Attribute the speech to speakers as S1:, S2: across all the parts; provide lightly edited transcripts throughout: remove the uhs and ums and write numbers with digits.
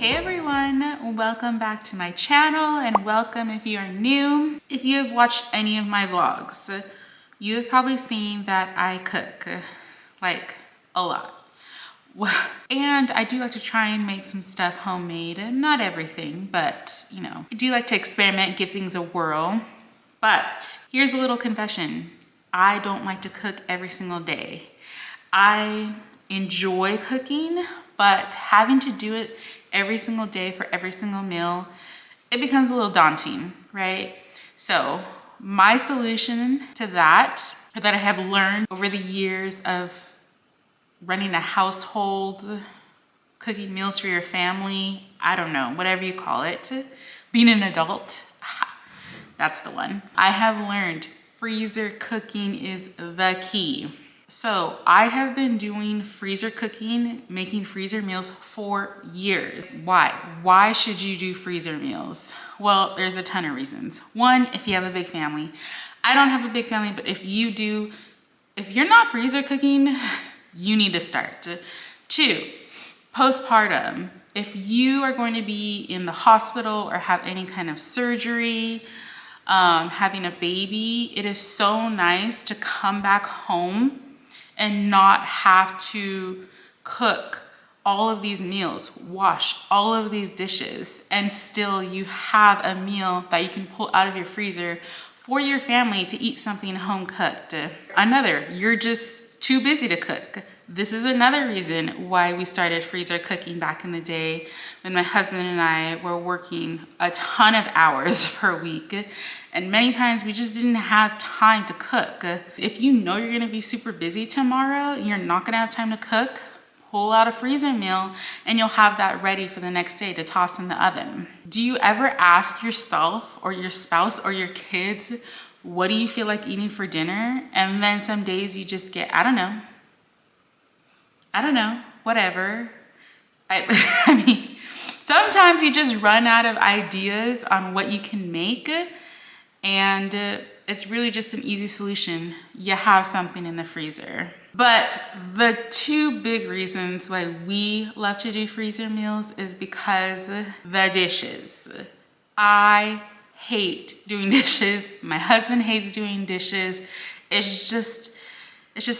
S1: Hey everyone, welcome back to my channel and welcome if you are new. If you have watched any of my vlogs, you have probably seen that I cook, like a lot. And I do like to try and make some stuff homemade, not everything, but you know, I do like to experiment, give things a whirl. But here's a little confession. I don't like to cook every single day. I enjoy cooking, but having to do it every single day for every single meal, it becomes a little daunting, right? So my solution to that I have learned over the years of running a household, cooking meals for your family, I don't know, whatever you call it, being an adult, that's the one. I have learned freezer cooking is the key. So I have been doing freezer cooking, making freezer meals for years. Why? Why should you do freezer meals? Well, there's a ton of reasons. One, if you have a big family. I don't have a big family, but if you do, if you're not freezer cooking, you need to start. Two, postpartum. If you are going to be in the hospital or have any kind of surgery, having a baby, it is so nice to come back home and not have to cook all of these meals, wash all of these dishes, and still you have a meal that you can pull out of your freezer for your family to eat something home cooked. Another, you're just too busy to cook. This is another reason why we started freezer cooking back in the day when my husband and I were working a ton of hours per week. And many times we just didn't have time to cook. If you know you're gonna be super busy tomorrow, you're not gonna have time to cook, pull out a freezer meal and you'll have that ready for the next day to toss in the oven. Do you ever ask yourself or your spouse or your kids, what do you feel like eating for dinner? And then some days you just get, I don't know, whatever. I mean, sometimes you just run out of ideas on what you can make, and it's really just an easy solution. You have something in the freezer. But the two big reasons why we love to do freezer meals is because the dishes. I hate doing dishes. My husband hates doing dishes. It's just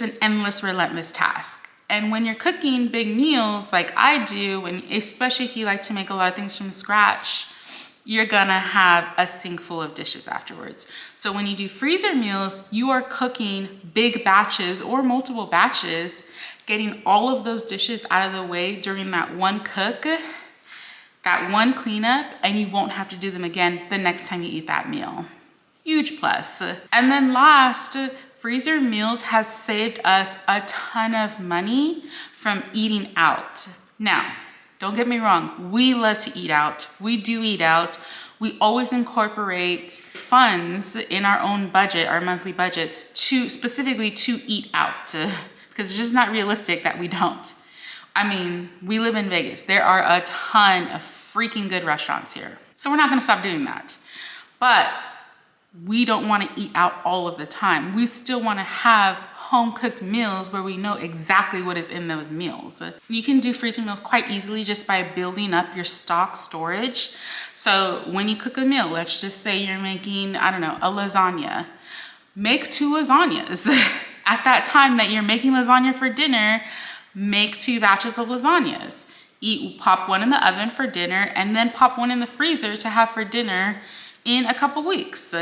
S1: an endless, relentless task. And when you're cooking big meals like I do, and especially if you like to make a lot of things from scratch, you're gonna have a sink full of dishes afterwards. So when you do freezer meals, you are cooking big batches or multiple batches, getting all of those dishes out of the way during that one cook, that one cleanup, and you won't have to do them again the next time you eat that meal. Huge plus. And then last, freezer meals has saved us a ton of money from eating out. Now, don't get me wrong, we love to eat out. We do eat out. We always incorporate funds in our own budget, our monthly budgets, specifically to eat out, because it's just not realistic that we don't. I mean, we live in Vegas. There are a ton of freaking good restaurants here. So we're not gonna stop doing that. But we don't want to eat out all of the time. We still want to have home cooked meals where we know exactly what is in those meals. You can do freezer meals quite easily just by building up your stock storage. So when you cook a meal, let's just say you're making, I don't know, a lasagna. Make 2 lasagnas. At that time that you're making lasagna for dinner, make 2 batches of lasagnas. Pop one in the oven for dinner and then pop one in the freezer to have for dinner in a couple weeks.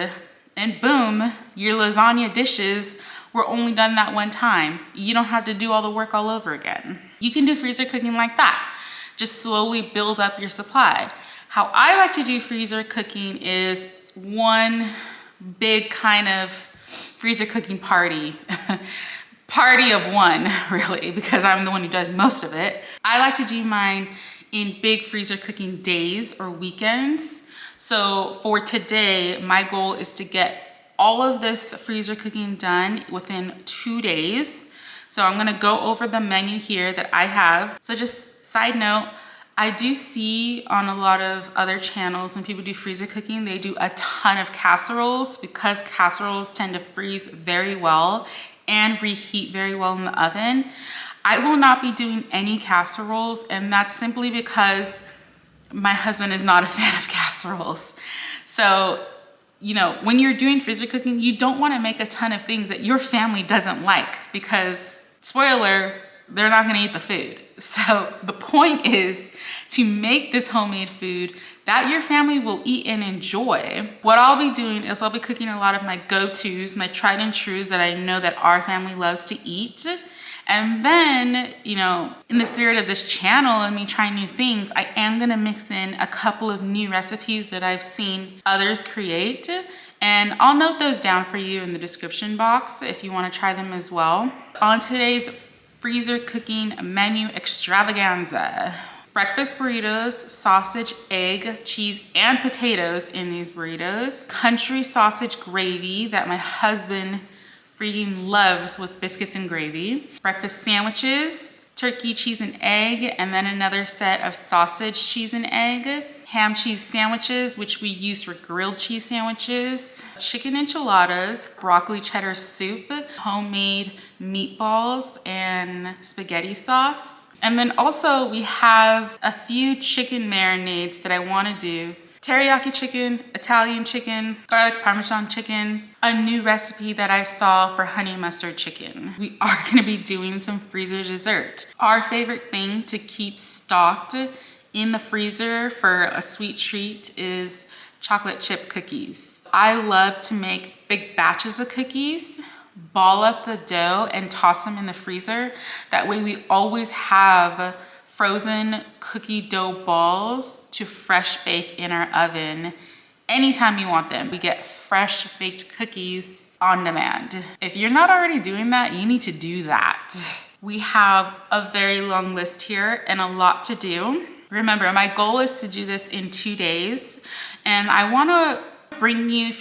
S1: And boom, your lasagna dishes were only done that one time. You don't have to do all the work all over again. You can do freezer cooking like that. Just slowly build up your supply. How I like to do freezer cooking is one big kind of freezer cooking party. Party of one, really, because I'm the one who does most of it. I like to do mine in big freezer cooking days or weekends. So for today, my goal is to get all of this freezer cooking done within 2 days. So I'm gonna go over the menu here that I have. So just side note, I do see on a lot of other channels when people do freezer cooking, they do a ton of casseroles because casseroles tend to freeze very well and reheat very well in the oven. I will not be doing any casseroles, and that's simply because my husband is not a fan of casseroles. So, you know, when you're doing freezer cooking, you don't want to make a ton of things that your family doesn't like because, spoiler, they're not going to eat the food. So the point is to make this homemade food that your family will eat and enjoy. What I'll be doing is I'll be cooking a lot of my go-tos, my tried and trues that I know that our family loves to eat. And then, you know, in the spirit of this channel and me trying new things, I am gonna mix in a couple of new recipes that I've seen others create. And I'll note those down for you in the description box if you wanna try them as well. On today's freezer cooking menu extravaganza, breakfast burritos, sausage, egg, cheese, and potatoes in these burritos. Country sausage gravy that my husband freaking loves with biscuits and gravy. Breakfast sandwiches, turkey, cheese, and egg, and then another set of sausage, cheese, and egg. Ham cheese sandwiches, which we use for grilled cheese sandwiches. Chicken enchiladas, broccoli cheddar soup, homemade meatballs, and spaghetti sauce. And then also we have a few chicken marinades that I want to do. Teriyaki chicken, Italian chicken, garlic parmesan chicken, a new recipe that I saw for honey mustard chicken. We are gonna be doing some freezer dessert. Our favorite thing to keep stocked in the freezer for a sweet treat is chocolate chip cookies. I love to make big batches of cookies, ball up the dough and toss them in the freezer. That way we always have frozen cookie dough balls to fresh bake in our oven anytime you want them. We get fresh baked cookies on demand. If you're not already doing that, you need to do that. We have a very long list here and a lot to do. Remember, my goal is to do this in 2 days, and I wanna bring you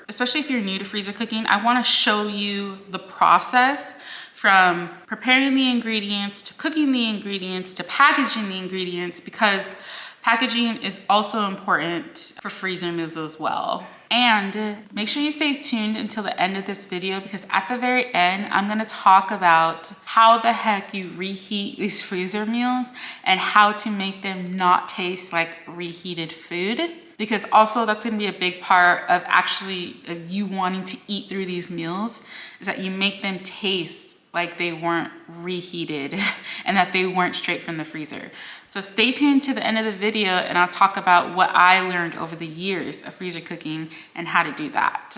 S1: especially if you're new to freezer cooking, I wanna show you the process from preparing the ingredients to cooking the ingredients to packaging the ingredients, because packaging is also important for freezer meals as well. And make sure you stay tuned until the end of this video, because at the very end, I'm gonna talk about how the heck you reheat these freezer meals and how to make them not taste like reheated food. Because also that's gonna be a big part of of you wanting to eat through these meals, is that you make them taste like they weren't reheated and that they weren't straight from the freezer. So stay tuned to the end of the video and I'll talk about what I learned over the years of freezer cooking and how to do that.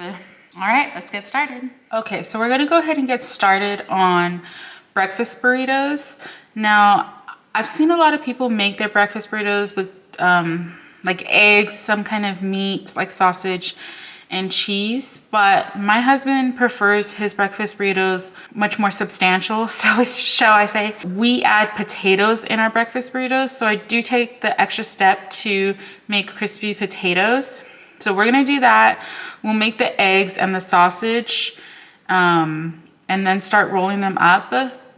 S1: All right, let's get started. Okay, so we're gonna go ahead and get started on breakfast burritos. Now, I've seen a lot of people make their breakfast burritos with like eggs, some kind of meat, like sausage and cheese, but my husband prefers his breakfast burritos much more substantial, shall I say. We add potatoes in our breakfast burritos, so I do take the extra step to make crispy potatoes. So we're gonna do that. We'll make the eggs and the sausage and then start rolling them up.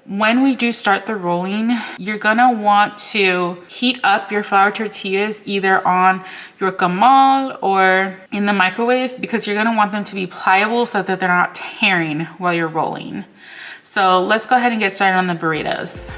S1: When we do start the rolling, you're gonna want to heat up your flour tortillas either on your comal or in the microwave, because you're gonna want them to be pliable so that they're not tearing while you're rolling. So let's go ahead and get started on the burritos.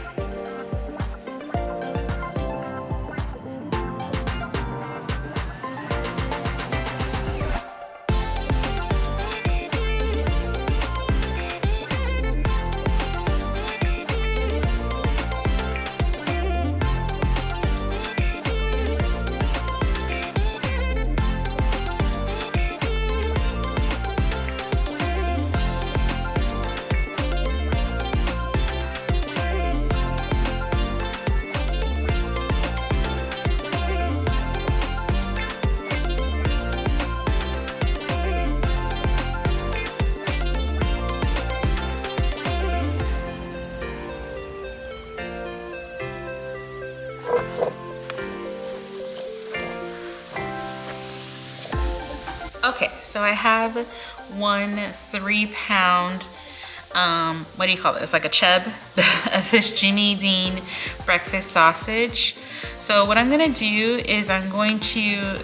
S1: Okay, so I have 1 3-pound, what do you call this? Like a chub of this Jimmy Dean breakfast sausage. So what I'm gonna do is I'm going to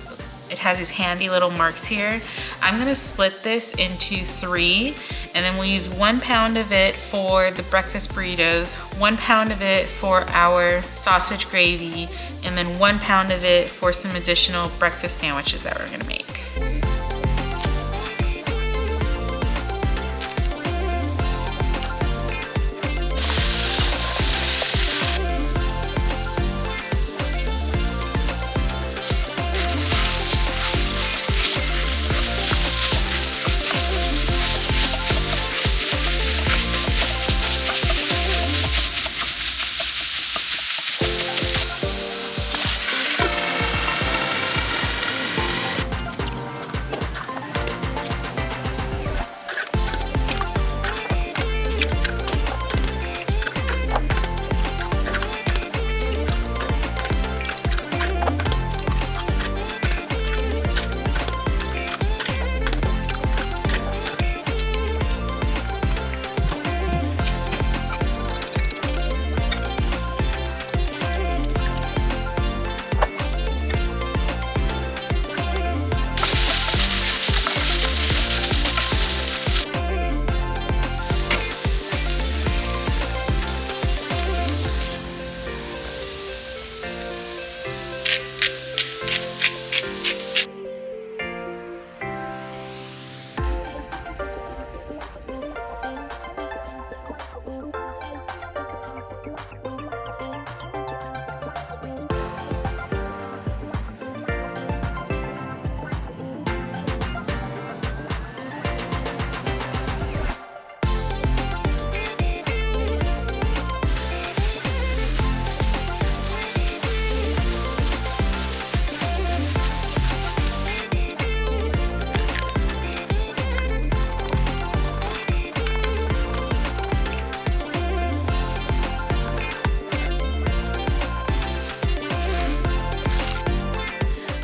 S1: it has these handy little marks here. I'm gonna split this into 3, and then we'll use 1 pound of it for the breakfast burritos, 1 pound of it for our sausage gravy, and then 1 pound of it for some additional breakfast sandwiches that we're gonna make.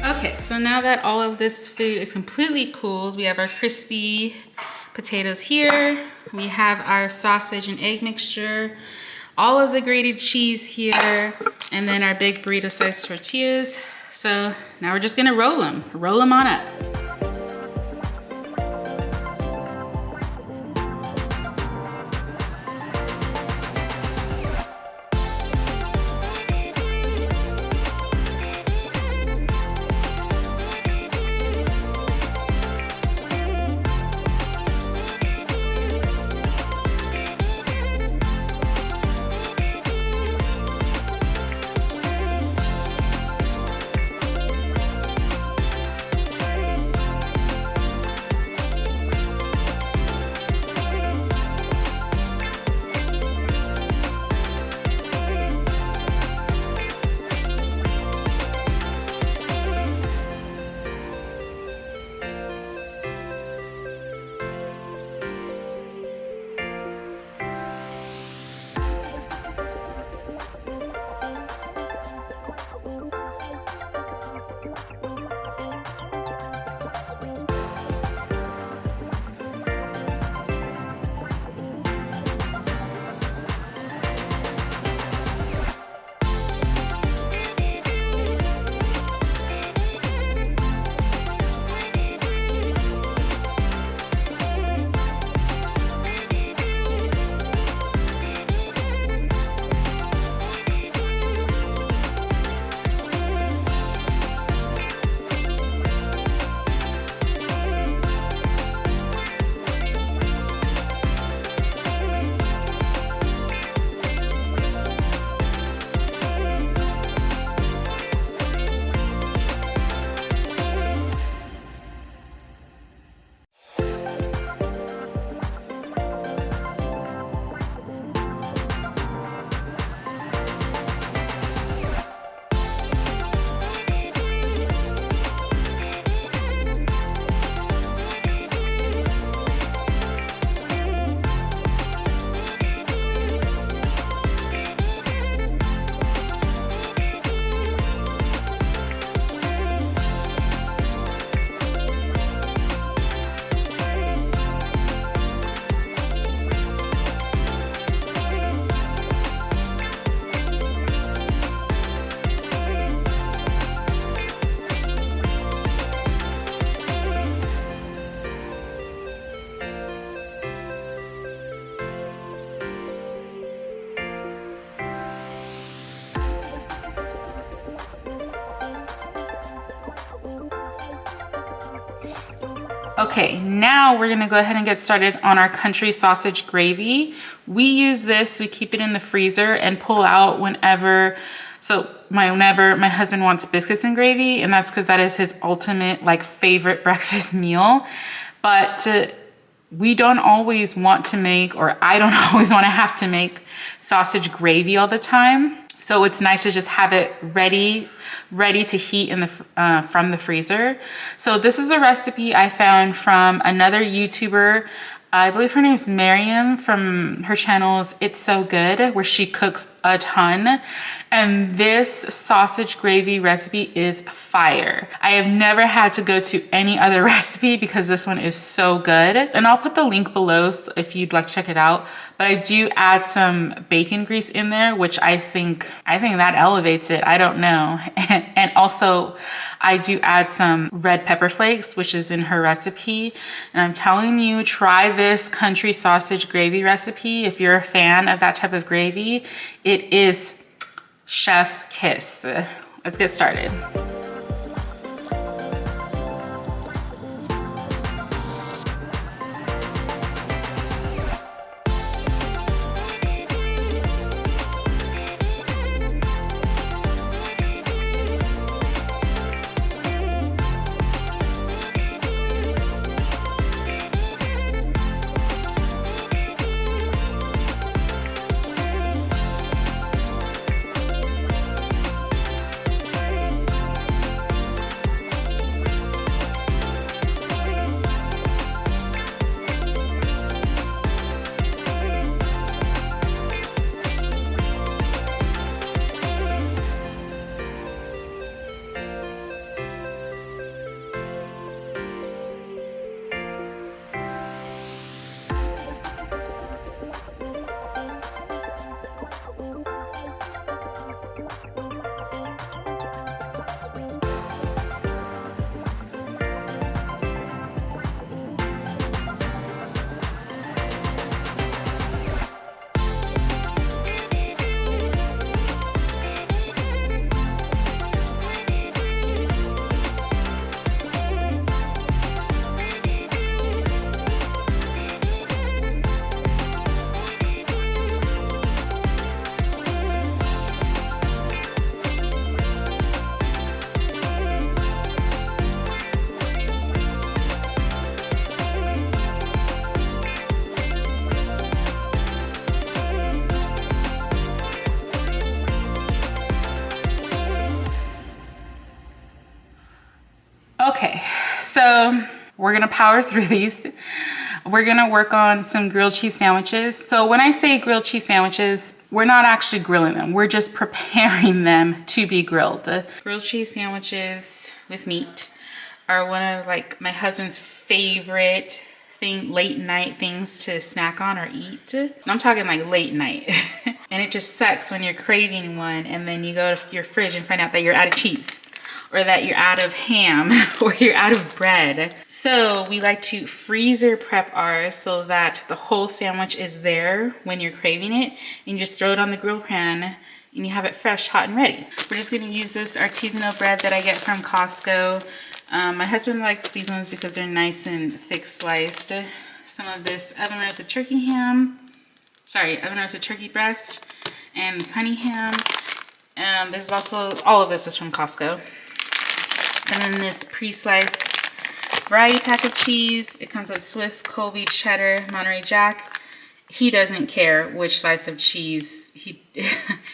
S1: Okay, so now that all of this food is completely cooled, we have our crispy potatoes here. We have our sausage and egg mixture, all of the grated cheese here, and then our big burrito sized tortillas. So now we're just gonna roll them on up. Okay, now we're gonna go ahead and get started on our country sausage gravy. We use this, we keep it in the freezer and pull out whenever my husband wants biscuits and gravy, and that's because that is his ultimate like favorite breakfast meal. But we don't always want to make, or I don't always want to have to make sausage gravy all the time. So it's nice to just have it ready to heat in the from the freezer. So this is a recipe I found from another YouTuber. I believe her name is Miriam. From her channels It's So Good, where she cooks a ton. And this sausage gravy recipe is fire. I have never had to go to any other recipe because this one is so good. And I'll put the link below if you'd like to check it out. But I do add some bacon grease in there, which I think that elevates it. I don't know. And also I do add some red pepper flakes, which is in her recipe. And I'm telling you, try this country sausage gravy recipe. If you're a fan of that type of gravy, it is chef's kiss. Let's get started. Okay, so we're gonna power through these. We're gonna work on some grilled cheese sandwiches. So when I say grilled cheese sandwiches, we're not actually grilling them. We're just preparing them to be grilled. Grilled cheese sandwiches with meat are one of like my husband's favorite late night things to snack on or eat. And I'm talking like late night. And it just sucks when you're craving one and then you go to your fridge and find out that you're out of cheese, or that you're out of ham, or you're out of bread. So we like to freezer prep ours so that the whole sandwich is there when you're craving it, and you just throw it on the grill pan and you have it fresh, hot, and ready. We're just gonna use this artisanal bread that I get from Costco. My husband likes these ones because they're nice and thick sliced. Some of this oven roasted turkey breast, and this honey ham. This is also, all of this is from Costco. And then this pre-sliced variety pack of cheese. It comes with Swiss, Colby, Cheddar, Monterey Jack. He doesn't care which slice of cheese.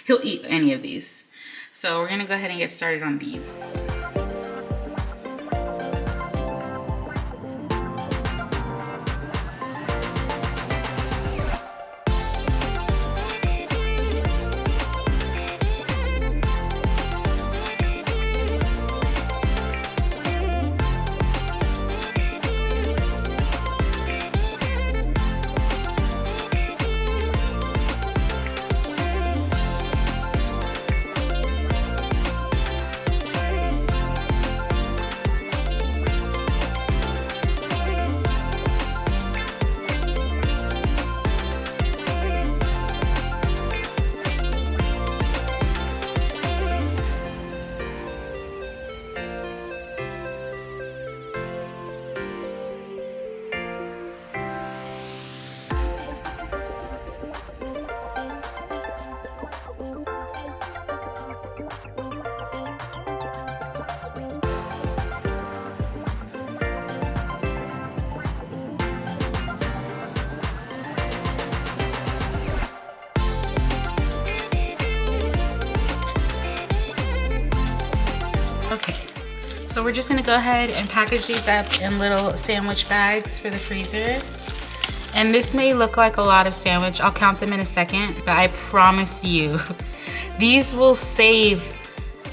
S1: He'll eat any of these. So we're gonna go ahead and get started on these. Okay, so we're just gonna go ahead and package these up in little sandwich bags for the freezer. And this may look like a lot of sandwich. I'll count them in a second, but I promise you, these will save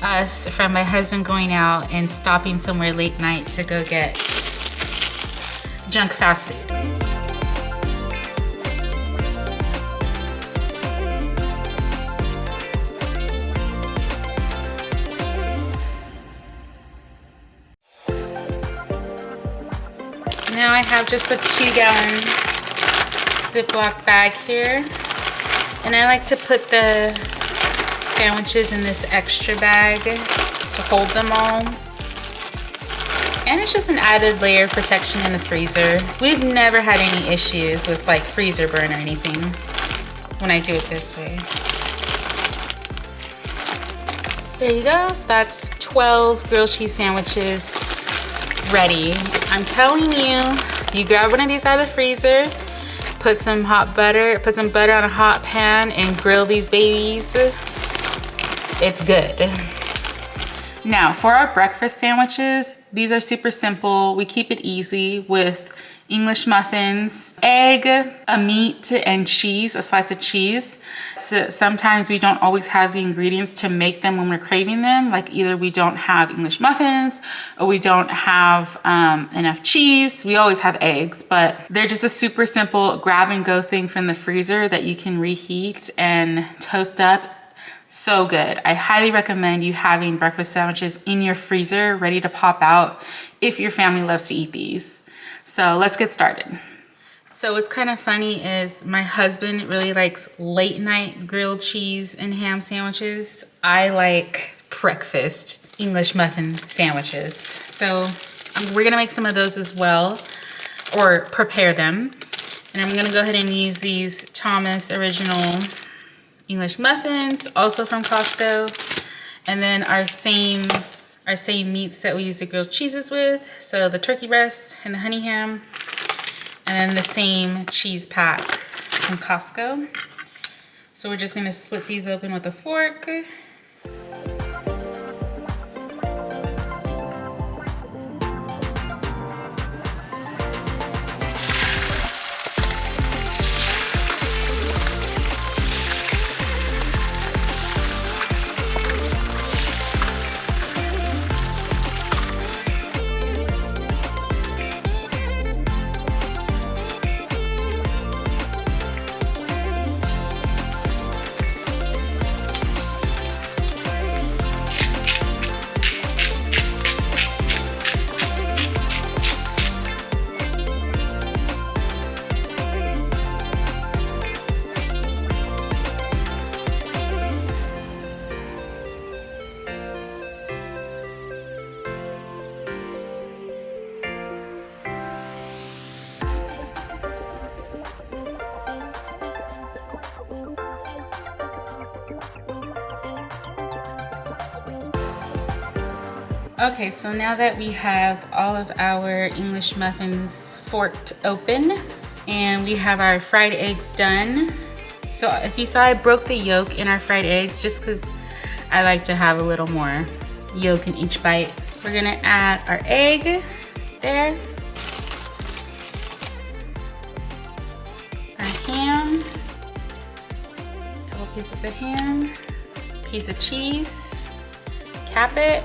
S1: us from my husband going out and stopping somewhere late night to go get junk fast food. Now I have just a 2-gallon Ziploc bag here, and I like to put the sandwiches in this extra bag to hold them all. And it's just an added layer of protection in the freezer. We've never had any issues with like freezer burn or anything when I do it this way. There you go. That's 12 grilled cheese sandwiches ready. I'm telling you, you grab one of these out of the freezer, put some butter on a hot pan and grill these babies. It's good. Now for our breakfast sandwiches, these are super simple. We keep it easy with English muffins, egg, a meat, and cheese, a slice of cheese. So sometimes we don't always have the ingredients to make them when we're craving them. Like either we don't have English muffins or we don't have enough cheese. We always have eggs, but they're just a super simple grab and go thing from the freezer that you can reheat and toast up. So good. I highly recommend you having breakfast sandwiches in your freezer ready to pop out if your family loves to eat these. So let's get started. So what's kind of funny is my husband really likes late night grilled cheese and ham sandwiches. I like breakfast English muffin sandwiches. So we're gonna make some of those as well, or prepare them. And I'm gonna go ahead and use these Thomas Original English muffins, also from Costco. And then our same meats that we use the grilled cheeses with. So the turkey breast and the honey ham. And then the same cheese pack from Costco. So we're just gonna split these open with a fork. Okay, so now that we have all of our English muffins forked open and we have our fried eggs done. So if you saw, I broke the yolk in our fried eggs just because I like to have a little more yolk in each bite. We're gonna add our egg there, our ham, a couple pieces of ham, piece of cheese, cap it.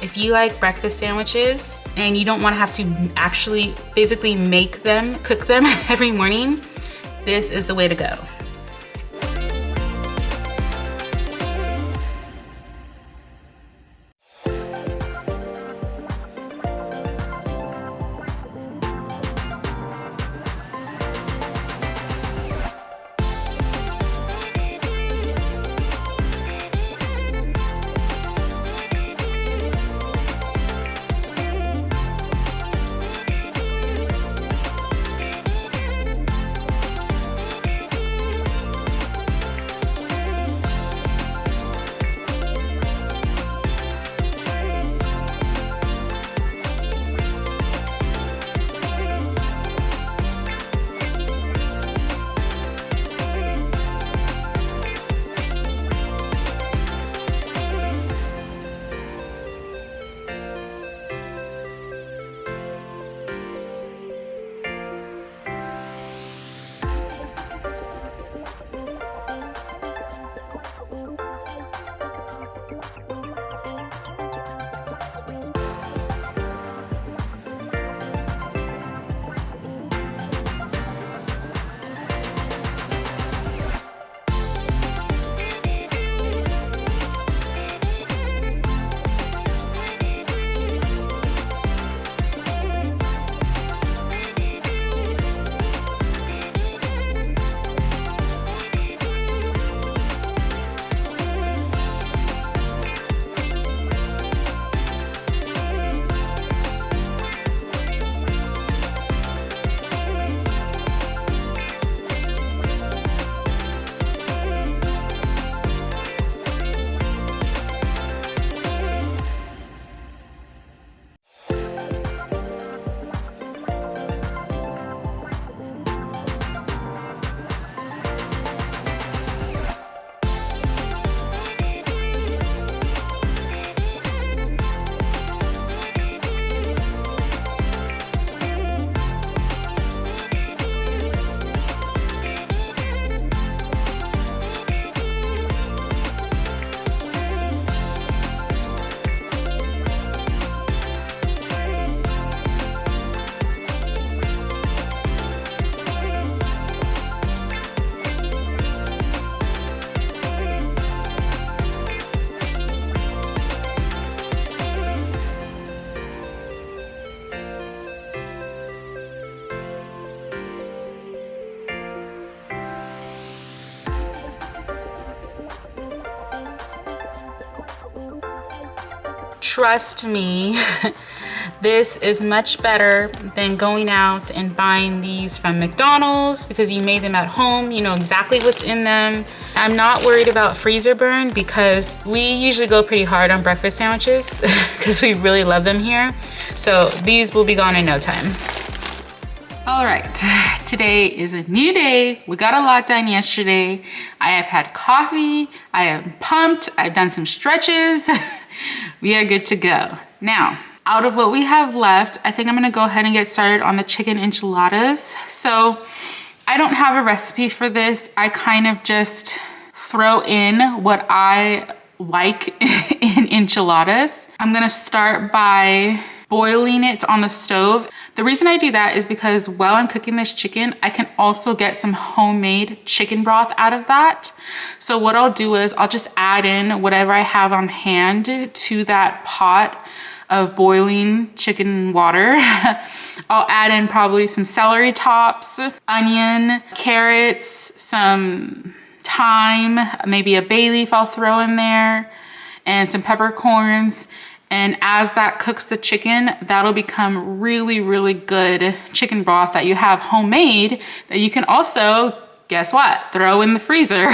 S1: If you like breakfast sandwiches and you don't want to have to actually physically make them, cook them every morning, this is the way to go. Trust me, this is much better than going out and buying these from McDonald's because you made them at home. You know exactly what's in them. I'm not worried about freezer burn because we usually go pretty hard on breakfast sandwiches because we really love them here. So these will be gone in no time. All right, today is a new day. We got a lot done yesterday. I have had coffee, I am pumped, I've done some stretches. We are good to go. Now, out of what we have left, I think I'm gonna go ahead and get started on the chicken enchiladas. So I don't have a recipe for this. I kind of just throw in what I like in enchiladas. I'm gonna start by boiling it on the stove. The reason I do that is because while I'm cooking this chicken, I can also get some homemade chicken broth out of that. So what I'll do is I'll just add in whatever I have on hand to that pot of boiling chicken water. I'll add in probably some celery tops, onion, carrots, some thyme, maybe a bay leaf I'll throw in there, and some peppercorns. And as that cooks the chicken, that'll become really, really good chicken broth that you have homemade that you can also, guess what, throw in the freezer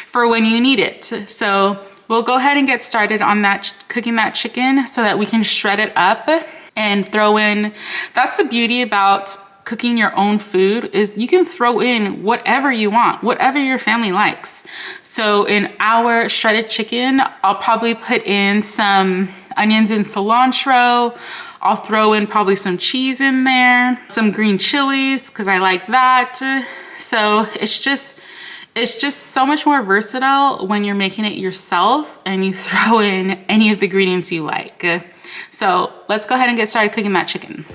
S1: for when you need it. So we'll go ahead and get started on that, cooking that chicken so that we can shred it up and throw in. That's the beauty about cooking your own food, is you can throw in whatever you want, whatever your family likes. So in our shredded chicken, I'll probably put in some onions and cilantro. I'll throw in probably some cheese in there, some green chilies, because I like that. So it's just so much more versatile when you're making it yourself and you throw in any of the ingredients you like. So let's go ahead and get started cooking that chicken.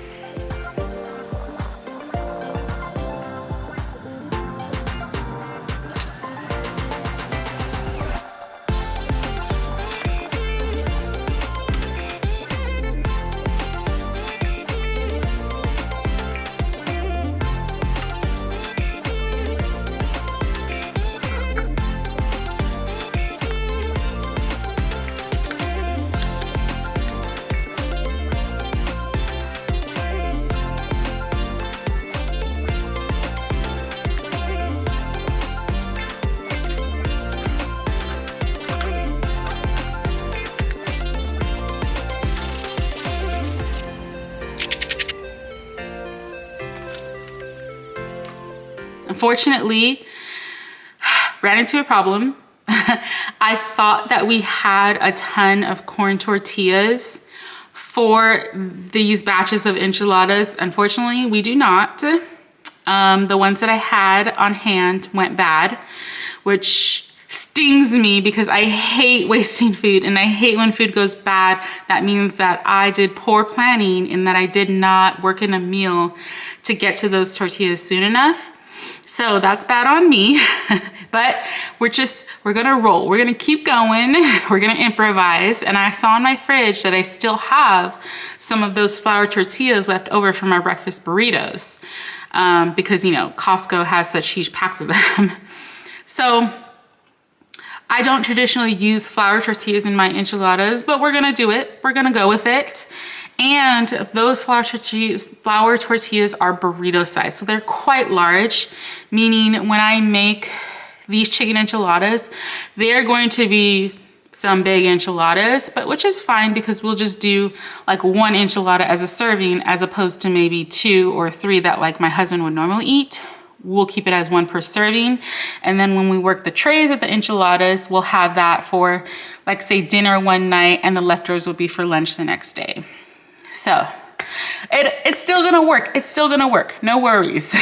S1: Unfortunately, ran into a problem. I thought that we had a ton of corn tortillas for these batches of enchiladas. Unfortunately, we do not. The ones that I had on hand went bad, which stings me because I hate wasting food and I hate when food goes bad. That means that I did poor planning and that I did not work in a meal to get to those tortillas soon enough. So that's bad on me, but we're gonna roll. We're gonna keep going. We're gonna improvise. And I saw in my fridge that I still have some of those flour tortillas left over from our breakfast burritos because, you know, Costco has such huge packs of them. So I don't traditionally use flour tortillas in my enchiladas, but we're gonna do it. We're gonna go with it. And those flour tortillas are burrito size. So they're quite large, meaning when I make these chicken enchiladas, they're going to be some big enchiladas, but which is fine because we'll just do like one enchilada as a serving as opposed to maybe 2 or 3 that like my husband would normally eat. We'll keep it as 1 per serving. And then when we work the trays with the enchiladas, we'll have that for like say dinner one night and the leftovers will be for lunch the next day. So it's still gonna work. It's still gonna work. No worries.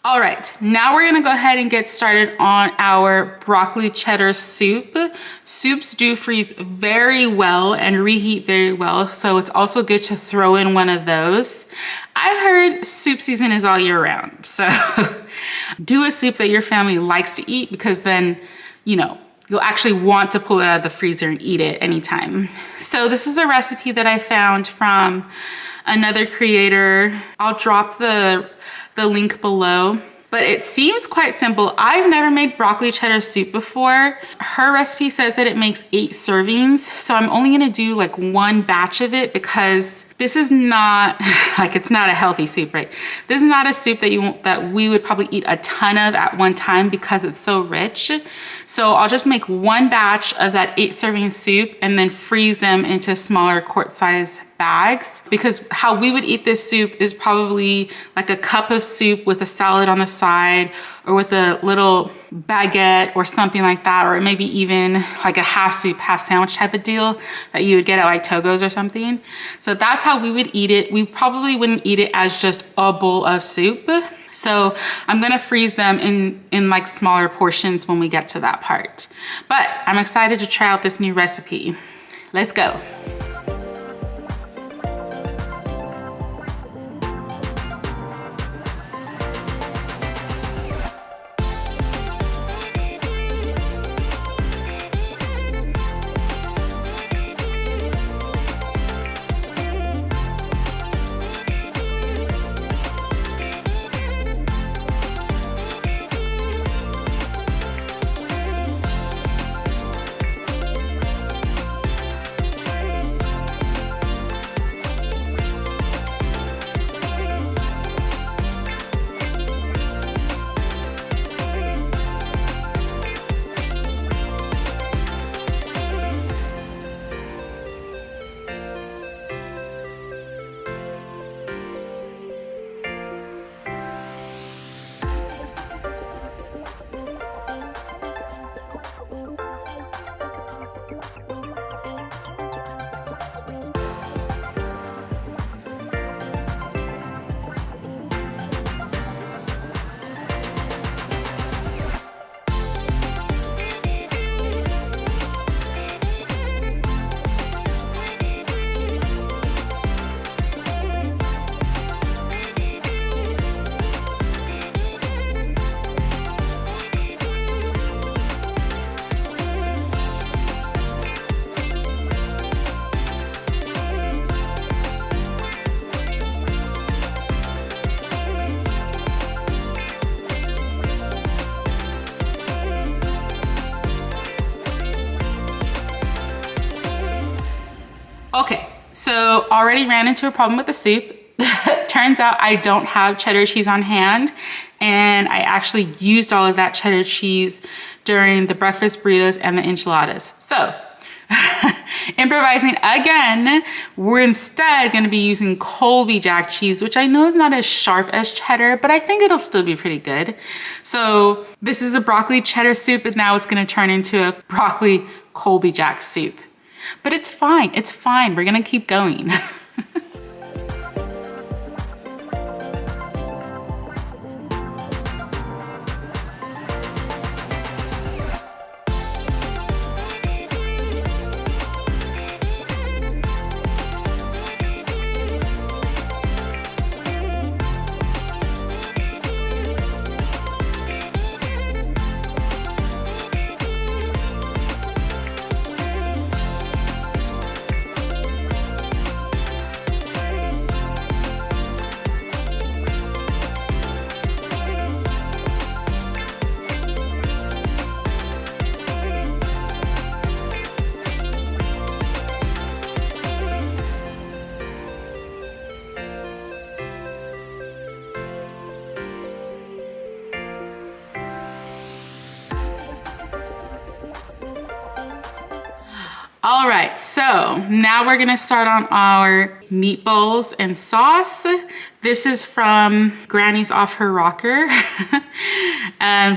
S1: All right, now we're gonna go ahead and get started on our broccoli cheddar soup. Soups do freeze very well and reheat very well, so it's also good to throw in one of those. I heard soup season is all year round, so do a soup that your family likes to eat because then, you know, you'll actually want to pull it out of the freezer and eat it anytime. So this is a recipe that I found from another creator. I'll drop the link below, but it seems quite simple. I've never made broccoli cheddar soup before. Her recipe says that it makes 8 servings, so I'm only gonna do like 1 batch of it because this is not, like it's not a healthy soup, right? This is not a soup that we would probably eat a ton of at one time because it's so rich. So I'll just make 1 batch of that 8 serving soup and then freeze them into smaller quart size bags, because how we would eat this soup is probably like a cup of soup with a salad on the side or with a little baguette or something like that, or maybe even like a half soup, half sandwich type of deal that you would get at like Togo's or something. So that's how we would eat it. We probably wouldn't eat it as just a bowl of soup. So I'm gonna freeze them in like smaller portions when we get to that part. But I'm excited to try out this new recipe. Let's go. Okay, so already ran into a problem with the soup. Turns out I don't have cheddar cheese on hand, and I actually used all of that cheddar cheese during the breakfast burritos and the enchiladas. So, improvising again, we're instead gonna be using Colby Jack cheese, which I know is not as sharp as cheddar, but I think it'll still be pretty good. So this is a broccoli cheddar soup, and now it's gonna turn into a broccoli Colby Jack soup. But it's fine, we're gonna keep going. All right, so now we're gonna start on our meatballs and sauce. This is from Granny's Off Her Rocker.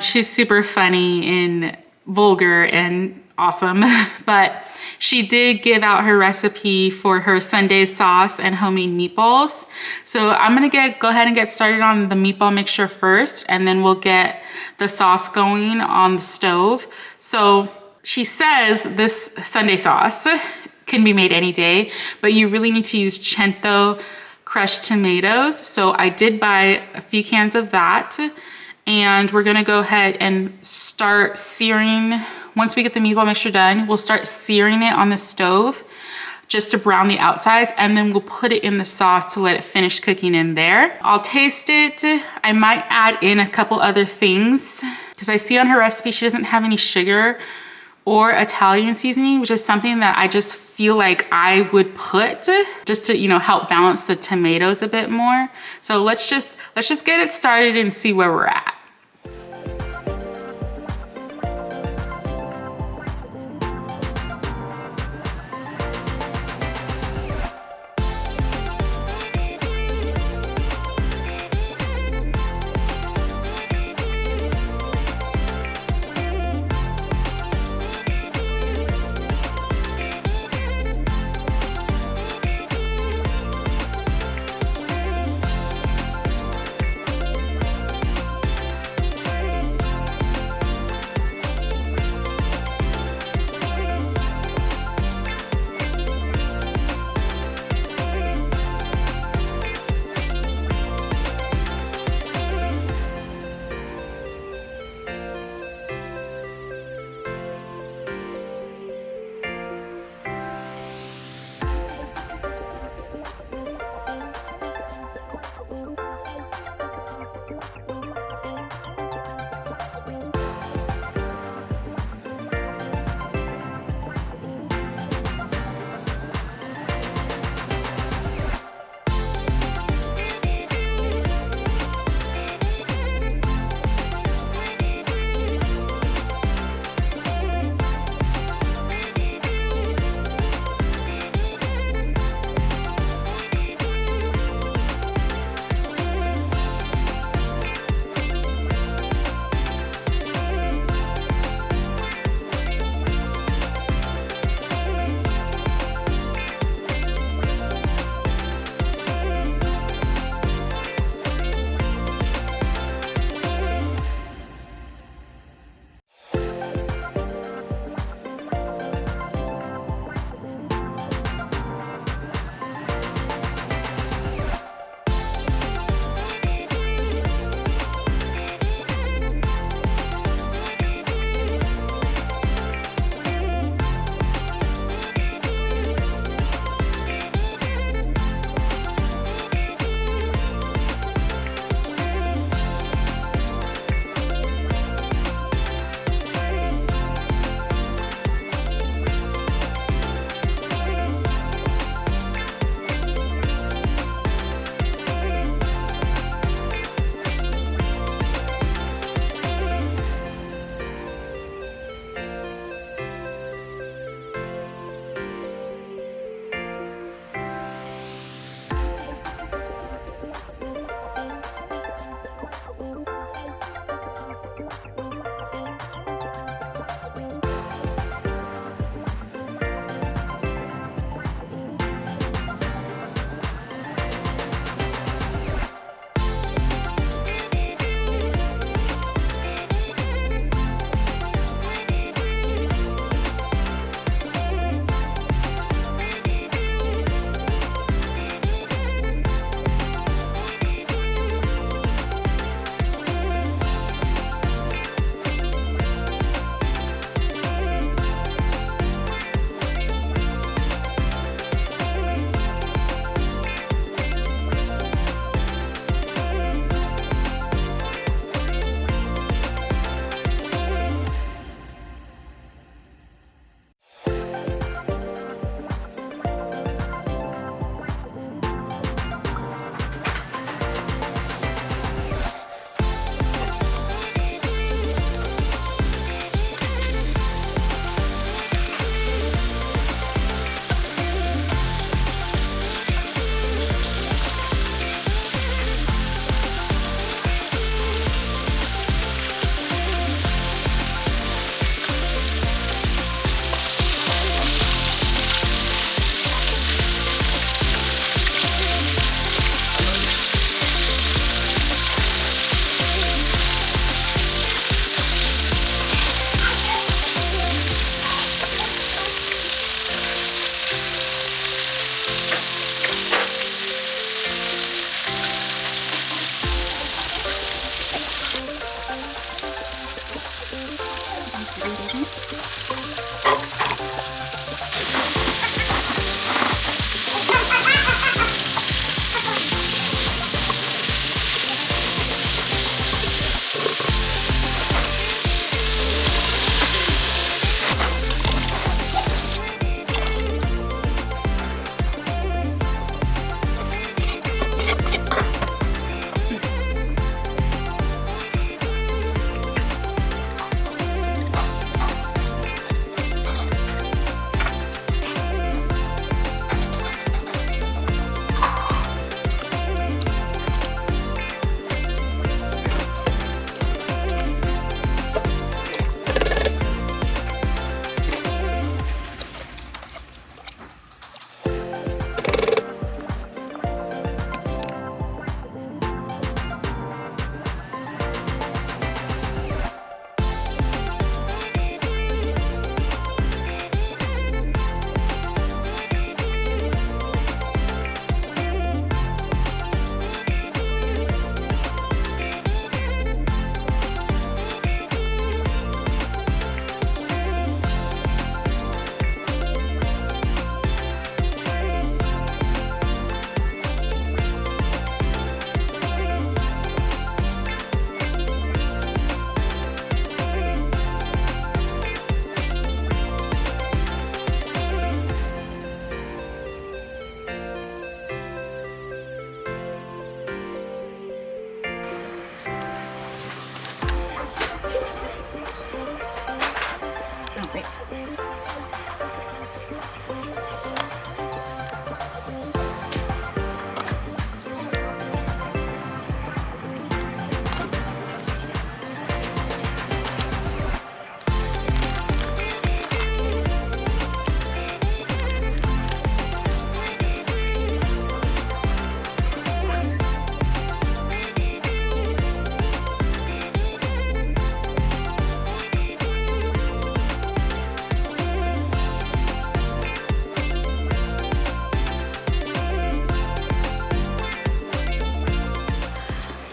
S1: She's super funny and vulgar and awesome, but she did give out her recipe for her Sunday sauce and homemade meatballs. So I'm gonna go ahead and get started on the meatball mixture first, and then we'll get the sauce going on the stove. So she says this Sunday sauce can be made any day, but you really need to use Cento crushed tomatoes. So I did buy a few cans of that, and we're gonna go ahead and start searing. Once we get the meatball mixture done, we'll start searing it on the stove just to brown the outsides, and then we'll put it in the sauce to let it finish cooking in there. I'll taste it. I might add in a couple other things because I see on her recipe she doesn't have any sugar or Italian seasoning, which is something that I just feel like I would put just to, you know, help balance the tomatoes a bit more. So let's just get it started and see where we're at.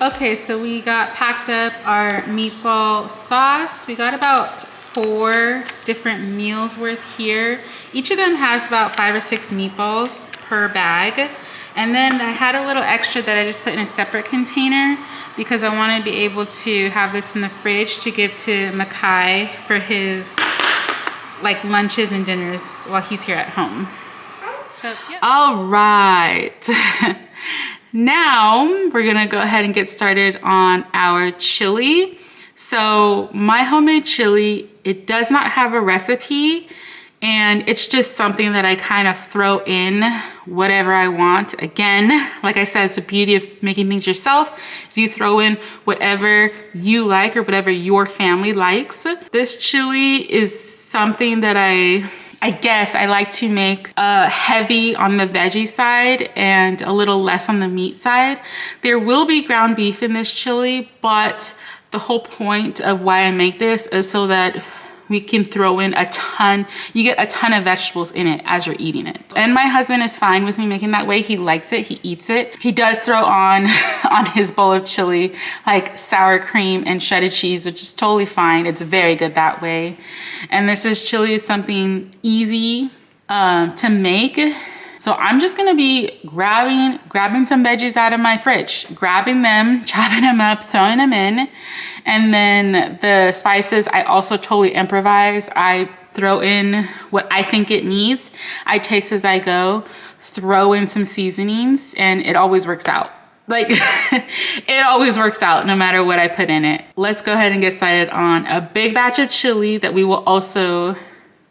S1: Okay, so we got packed up our meatball sauce. We got about 4 different meals worth here. Each of them has about 5 or 6 meatballs per bag. And then I had a little extra that I just put in a separate container because I want to be able to have this in the fridge to give to Makai for his like lunches and dinners while he's here at home. So, yeah. All right. Now we're gonna go ahead and get started on our chili. So my homemade chili, it does not have a recipe, and it's just something that I kind of throw in whatever I want. Again, like I said, it's the beauty of making things yourself, is you throw in whatever you like or whatever your family likes. This chili is something that I guess I like to make heavy on the veggie side and a little less on the meat side. There will be ground beef in this chili, but the whole point of why I make this is so that we can throw in a ton, you get a ton of vegetables in it as you're eating it. And my husband is fine with me making that way. He likes it, he eats it. He does throw on his bowl of chili, like sour cream and shredded cheese, which is totally fine. It's very good that way. And this chili is something easy to make. So I'm just gonna be grabbing some veggies out of my fridge, grabbing them, chopping them up, throwing them in. And then the spices, I also totally improvise. I throw in what I think it needs. I taste as I go, throw in some seasonings, and it always works out. Like, it always works out no matter what I put in it. Let's go ahead and get started on a big batch of chili that we will also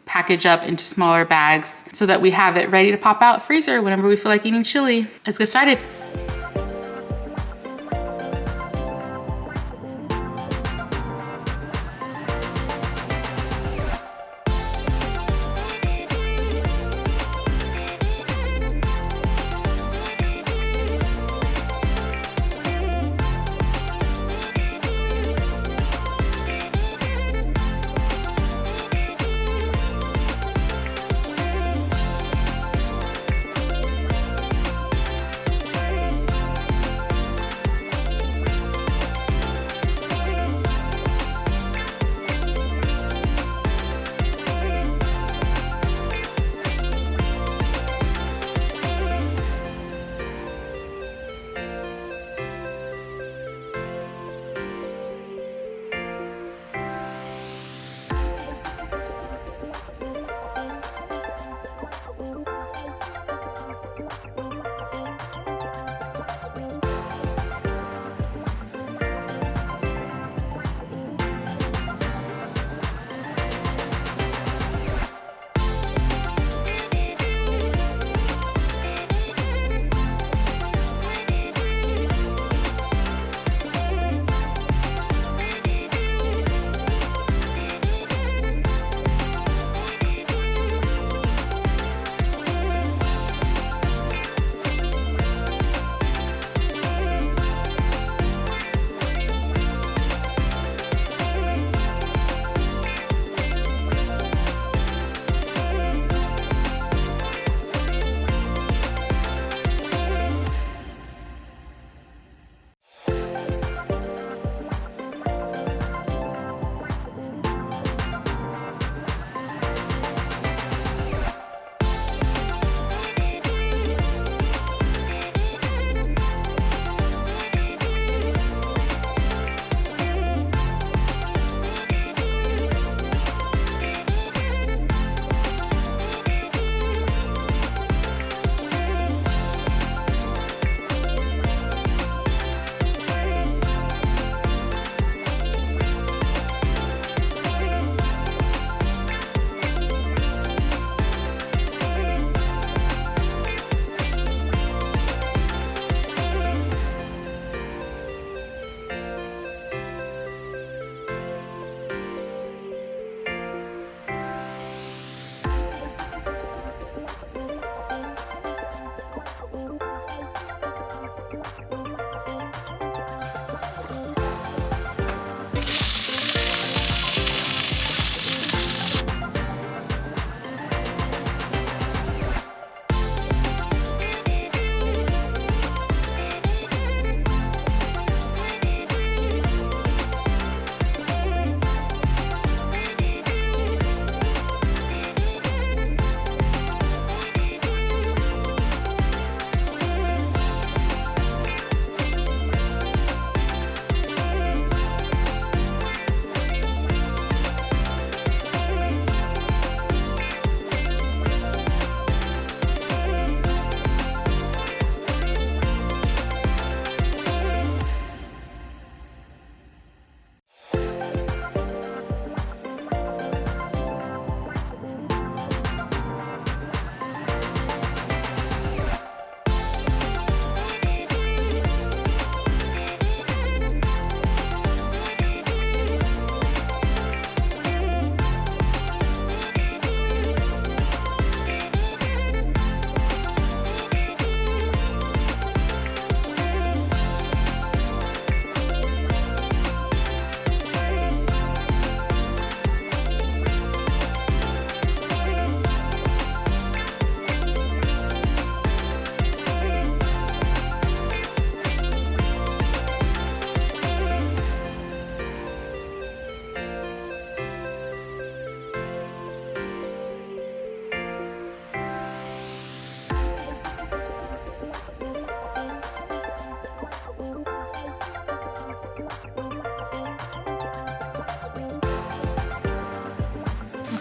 S1: package up into smaller bags so that we have it ready to pop out freezer whenever we feel like eating chili. Let's get started.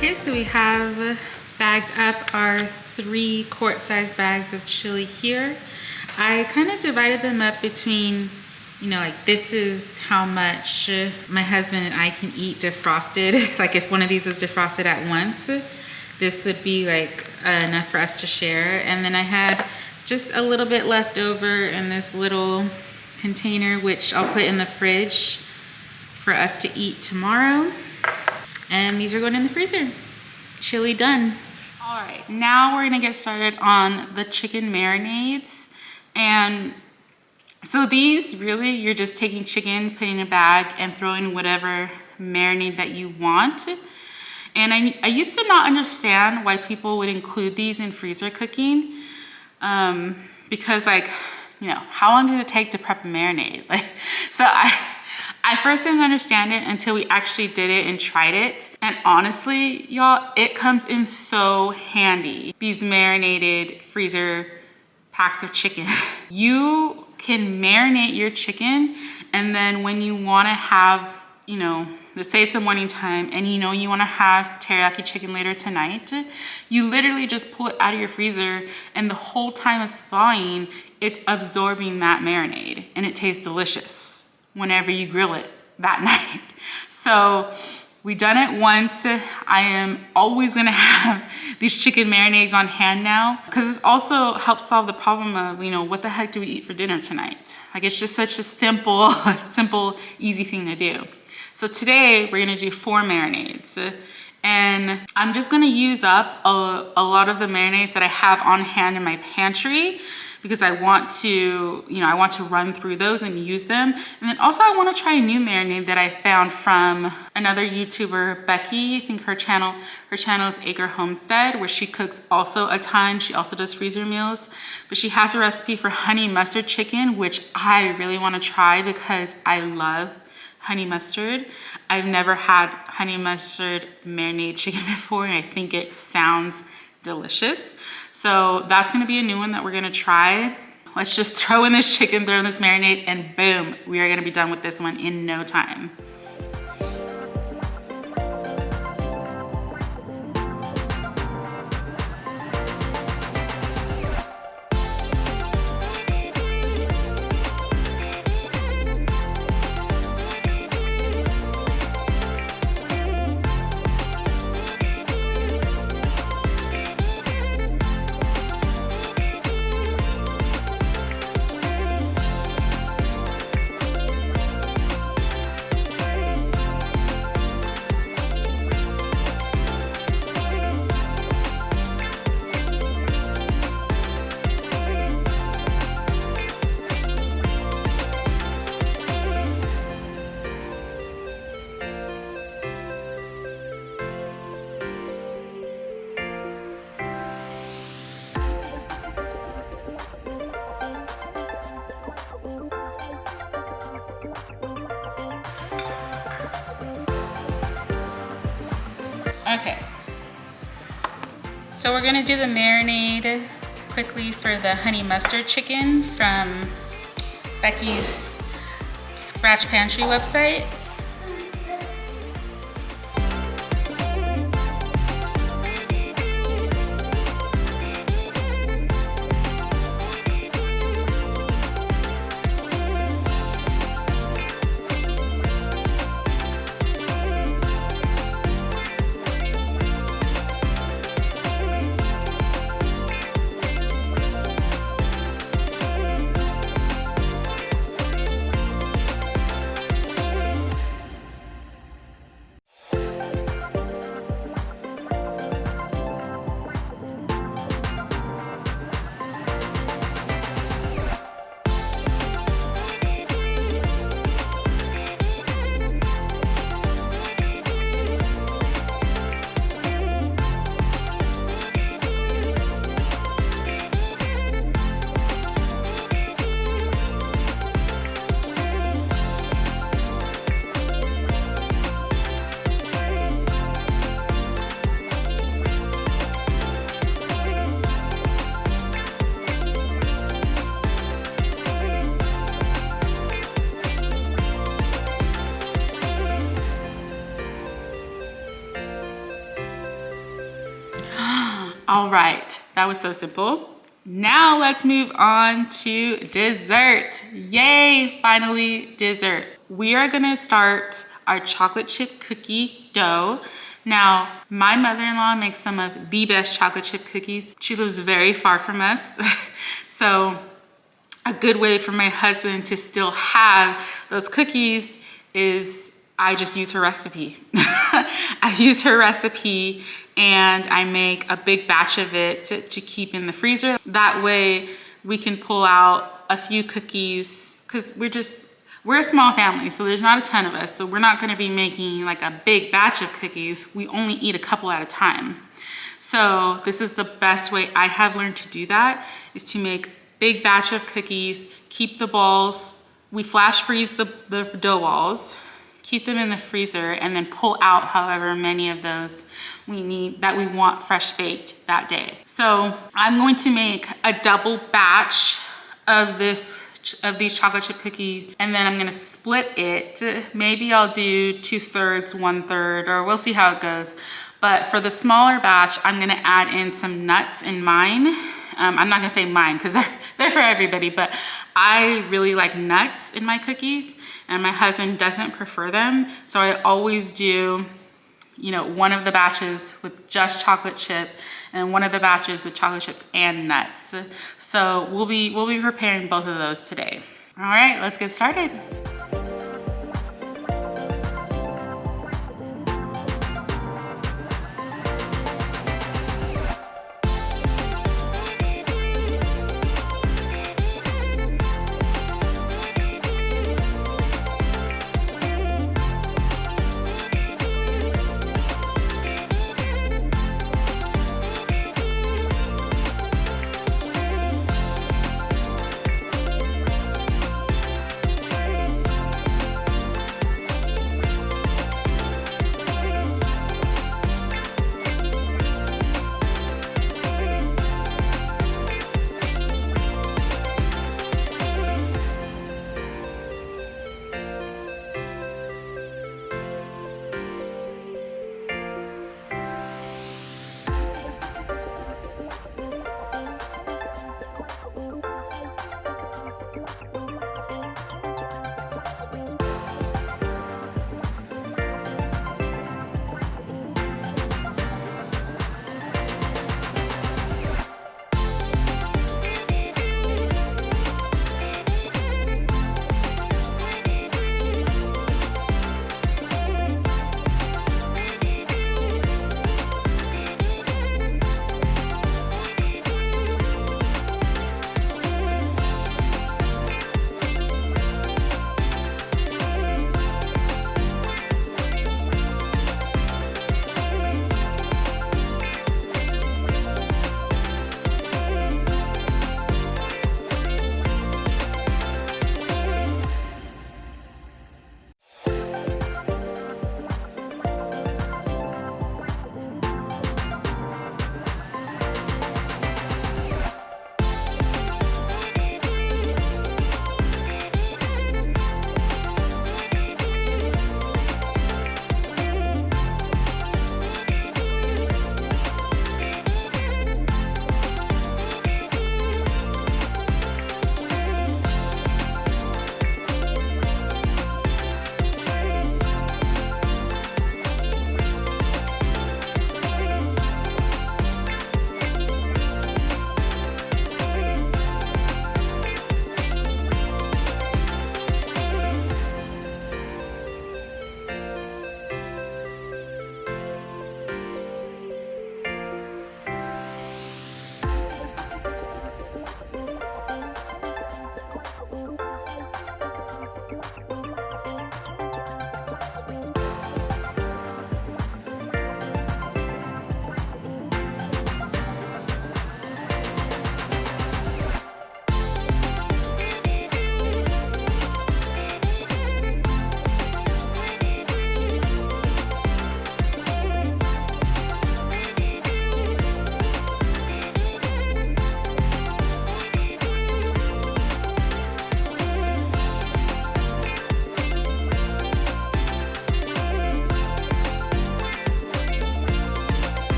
S1: Okay, so we have bagged up our 3 quart-sized bags of chili here. I kind of divided them up between, you know, like this is how much my husband and I can eat defrosted. Like if one of these was defrosted at once, this would be like enough for us to share. And then I had just a little bit left over in this little container, which I'll put in the fridge for us to eat tomorrow. And these are going in the freezer. Chili done. All right, now we're gonna get started on the chicken marinades. And so these really, you're just taking chicken, putting in a bag and throwing whatever marinade that you want. And I used to not understand why people would include these in freezer cooking. Because like, you know, how long does it take to prep a marinade? Like, so I first didn't understand it until we actually did it and tried it. And honestly, y'all, it comes in so handy. These marinated freezer packs of chicken. You can marinate your chicken, and then when you wanna have, you know, let's say it's the morning time and you know you wanna have teriyaki chicken later tonight, you literally just pull it out of your freezer, and the whole time it's thawing, it's absorbing that marinade, and it tastes delicious whenever you grill it that night. So we done it once. I am always gonna have these chicken marinades on hand now, because it also helps solve the problem of, you know, what the heck do we eat for dinner tonight? Like, it's just such a simple, easy thing to do. So today we're gonna do 4 marinades. And I'm just gonna use up a lot of the marinades that I have on hand in my pantry, because I want to, you know, I want to run through those and use them. And then also I want to try a new marinade that I found from another YouTuber, Becky. I think her channel is Acre Homestead, where she cooks also a ton. She also does freezer meals, but she has a recipe for honey mustard chicken, which I really want to try because I love honey mustard. I've never had honey mustard marinade chicken before, and I think it sounds delicious. So that's gonna be a new one that we're gonna try. Let's just throw in this chicken, throw in this marinade, and boom, we are gonna be done with this one in no time. Okay, so we're gonna do the marinade quickly for the honey mustard chicken from Becky's Scratch Pantry website. All right, that was so simple. Now let's move on to dessert. Yay, finally dessert. We are gonna start our chocolate chip cookie dough. Now, my mother-in-law makes some of the best chocolate chip cookies. She lives very far from us. So a good way for my husband to still have those cookies is I just use her recipe. I use her recipe and I make a big batch of it to keep in the freezer. That way we can pull out a few cookies because we're a small family, so there's not a ton of us. So we're not gonna be making like a big batch of cookies. We only eat a couple at a time. So this is the best way I have learned to do that, is to make big batch of cookies, keep the balls, we flash freeze the dough balls, keep them in the freezer, and then pull out however many of those we need that we want fresh baked that day. So I'm going to make a double batch of these chocolate chip cookies, and then I'm gonna split it. Maybe I'll do 2/3, 1/3, or we'll see how it goes. But for the smaller batch, I'm gonna add in some nuts in mine. I'm not gonna say mine because they're for everybody, but I really like nuts in my cookies and my husband doesn't prefer them. So I always do, one of the batches with just chocolate chip and one of the batches with chocolate chips and nuts. So we'll be preparing both of those today. All right, let's get started.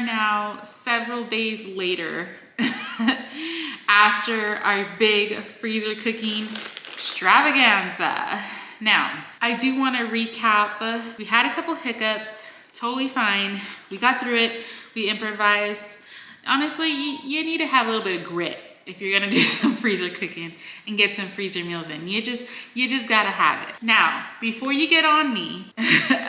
S1: now several days later after our big freezer cooking extravaganza. Now, I do want to recap. We had a couple hiccups, totally fine. We got through it, we improvised. Honestly, you need to have a little bit of grit if you're gonna do some freezer cooking and get some freezer meals in. You just gotta have it. Now, before you get on me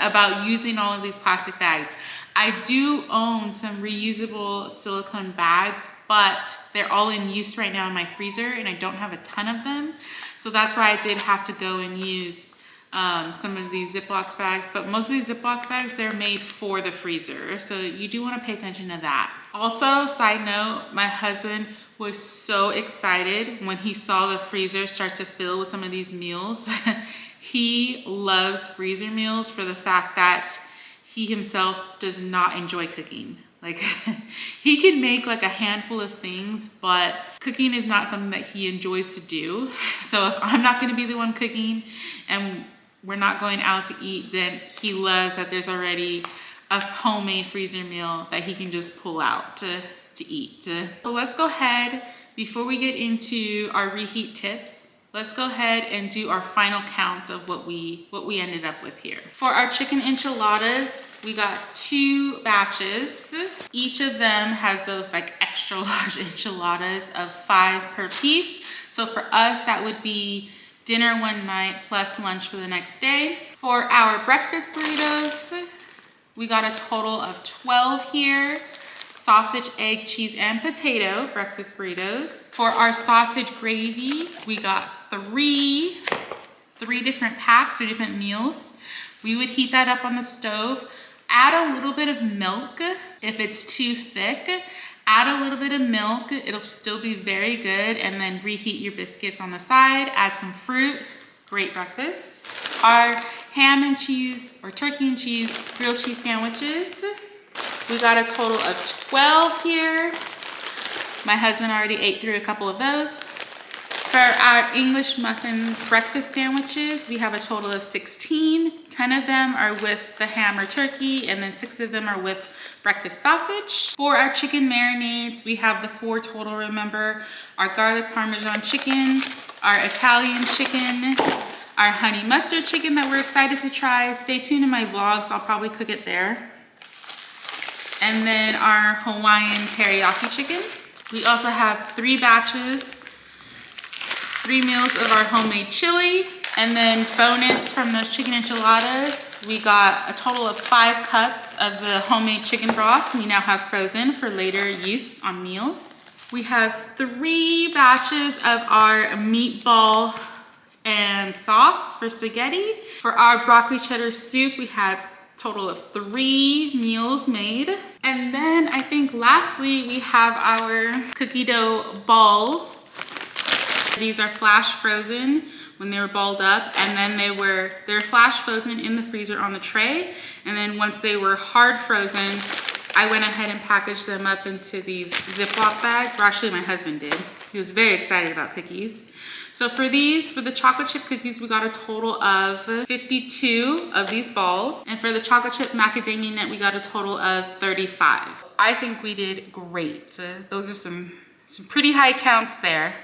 S1: about using all of these plastic bags, I do own some reusable silicone bags, but they're all in use right now in my freezer and I don't have a ton of them. So that's why I did have to go and use some of these Ziploc bags, but most of these Ziploc bags, they're made for the freezer. So you do want to pay attention to that. Also, side note, my husband was so excited when he saw the freezer start to fill with some of these meals. He loves freezer meals for the fact that he himself does not enjoy cooking. Like he can make like a handful of things, but cooking is not something that he enjoys to do. So if I'm not gonna be the one cooking and we're not going out to eat, then he loves that there's already a homemade freezer meal that he can just pull out to eat. So let's go ahead, before we get into our reheat tips, let's go ahead and do our final count of what we ended up with here. For our chicken enchiladas, we got 2 batches. Each of them has those like extra large enchiladas of 5 per piece. So for us, that would be dinner one night plus lunch for the next day. For our breakfast burritos, we got a total of 12 here. Sausage, egg, cheese, and potato breakfast burritos. For our sausage gravy, we got 3 different packs, 3 different meals. We would heat that up on the stove, add a little bit of milk. If it's too thick, add a little bit of milk. It'll still be very good. And then reheat your biscuits on the side, add some fruit. Great breakfast. Our ham and cheese or turkey and cheese grilled cheese sandwiches. We got a total of 12 here. My husband already ate through a couple of those. For our English muffin breakfast sandwiches, we have a total of 16. 10 of them are with the ham or turkey, and then 6 of them are with breakfast sausage. For our chicken marinades, we have the 4 total, remember. Our garlic parmesan chicken, our Italian chicken, our honey mustard chicken that we're excited to try. Stay tuned in my vlogs, I'll probably cook it there. And then our Hawaiian teriyaki chicken. We also have 3 batches, 3 meals of our homemade chili. And then bonus from those chicken enchiladas, we got a total of 5 cups of the homemade chicken broth we now have frozen for later use on meals. We have 3 batches of our meatball and sauce for spaghetti. For our broccoli cheddar soup, we had total of 3 meals made. And then I think lastly, we have our cookie dough balls. These are flash frozen when they were balled up, and then they're flash frozen in the freezer on the tray. And then once they were hard frozen, I went ahead and packaged them up into these Ziploc bags. Well, actually my husband did. He was very excited about cookies. So for the chocolate chip cookies, we got a total of 52 of these balls. And for the chocolate chip macadamia nut, we got a total of 35. I think we did great. Those are some pretty high counts there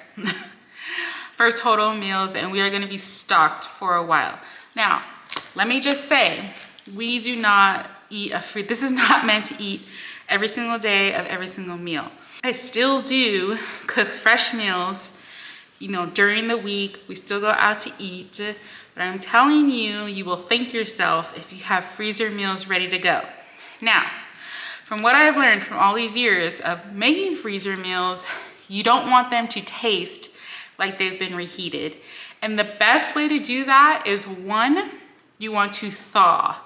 S1: for total meals, and we are gonna be stocked for a while. Now, let me just say, we do not eat this is not meant to eat every single day of every single meal. I still do cook fresh meals, you know, during the week. We still go out to eat, but I'm telling you, you will thank yourself if you have freezer meals ready to go. Now, from what I've learned from all these years of making freezer meals, you don't want them to taste like they've been reheated. And the best way to do that is, 1, you want to thaw.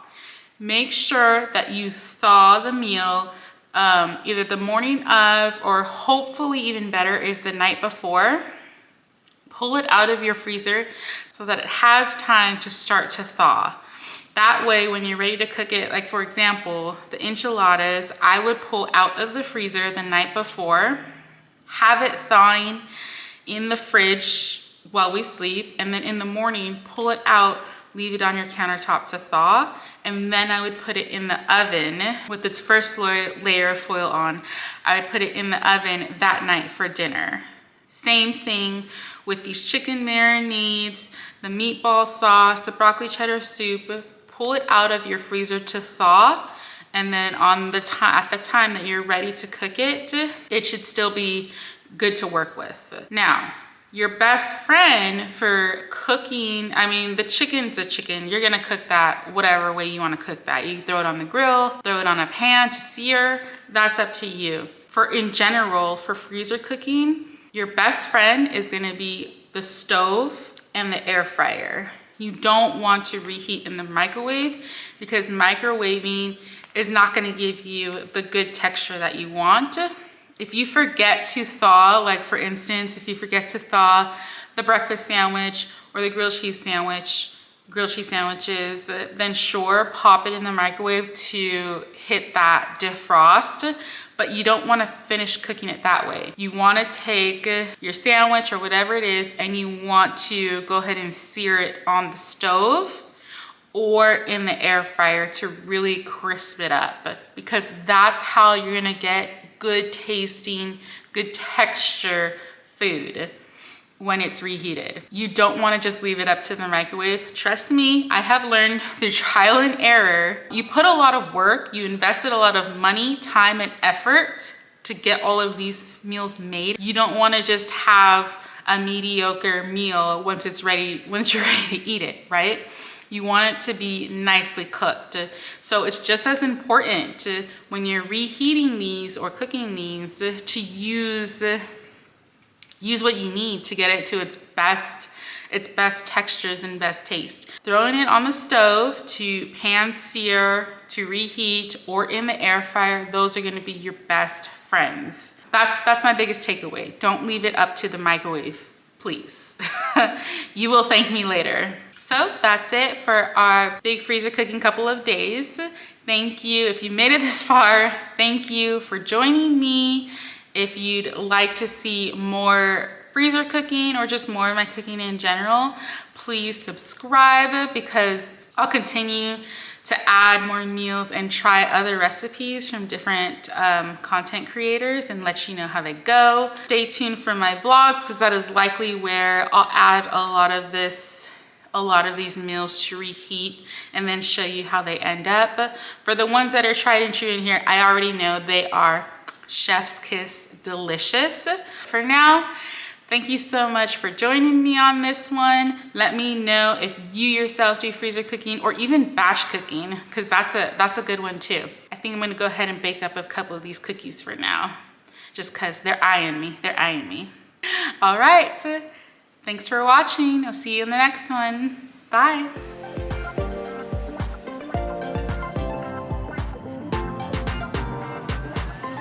S1: Make sure that you thaw the meal either the morning of, or hopefully even better is the night before. Pull it out of your freezer so that it has time to start to thaw. That way, when you're ready to cook it, like for example, the enchiladas, I would pull out of the freezer the night before, have it thawing in the fridge while we sleep, and then in the morning, pull it out, leave it on your countertop to thaw, and then I would put it in the oven with its first layer of foil on. I would put it in the oven that night for dinner. Same thing with these chicken marinades, the meatball sauce, the broccoli cheddar soup. Pull it out of your freezer to thaw, and then at the time that you're ready to cook it, it should still be good to work with. Now, your best friend for cooking, I mean, the chicken's a chicken. You're gonna cook that whatever way you wanna cook that. You throw it on the grill, throw it on a pan to sear, that's up to you. In general, for freezer cooking, your best friend is gonna be the stove and the air fryer. You don't want to reheat in the microwave because microwaving is not gonna give you the good texture that you want. If you forget to thaw, like for instance, if you forget to thaw the breakfast sandwich or the grilled cheese sandwiches, then sure, pop it in the microwave to hit that defrost, but you don't want to finish cooking it that way. You want to take your sandwich or whatever it is, and you want to go ahead and sear it on the stove or in the air fryer to really crisp it up, because that's how you're gonna get good tasting, good texture food when it's reheated. You don't want to just leave it up to the microwave. Trust me, I have learned through trial and error. You put a lot of work, you invested a lot of money, time, and effort to get all of these meals made. You don't want to just have a mediocre meal once you're ready to eat it, right? You want it to be nicely cooked. So it's just as important when you're reheating these or cooking these to use what you need to get it to its best textures and best taste. Throwing it on the stove to pan sear, to reheat, or in the air fryer, those are gonna be your best friends. That's my biggest takeaway. Don't leave it up to the microwave, please. You will thank me later. So that's it for our big freezer cooking couple of days. Thank you. If you made it this far, thank you for joining me. If you'd like to see more freezer cooking or just more of my cooking in general, please subscribe, because I'll continue to add more meals and try other recipes from different content creators and let you know how they go. Stay tuned for my vlogs, because that is likely where I'll add a lot of these meals to reheat and then show you how they end up. For the ones that are tried and true in here, I already know they are chef's kiss delicious. For now, thank you so much for joining me on this one. Let me know if you yourself do freezer cooking or even batch cooking, because that's a good one too. I think I'm gonna go ahead and bake up a couple of these cookies for now, just because they're eyeing me. All right. Thanks for watching. I'll see you in the next one. Bye.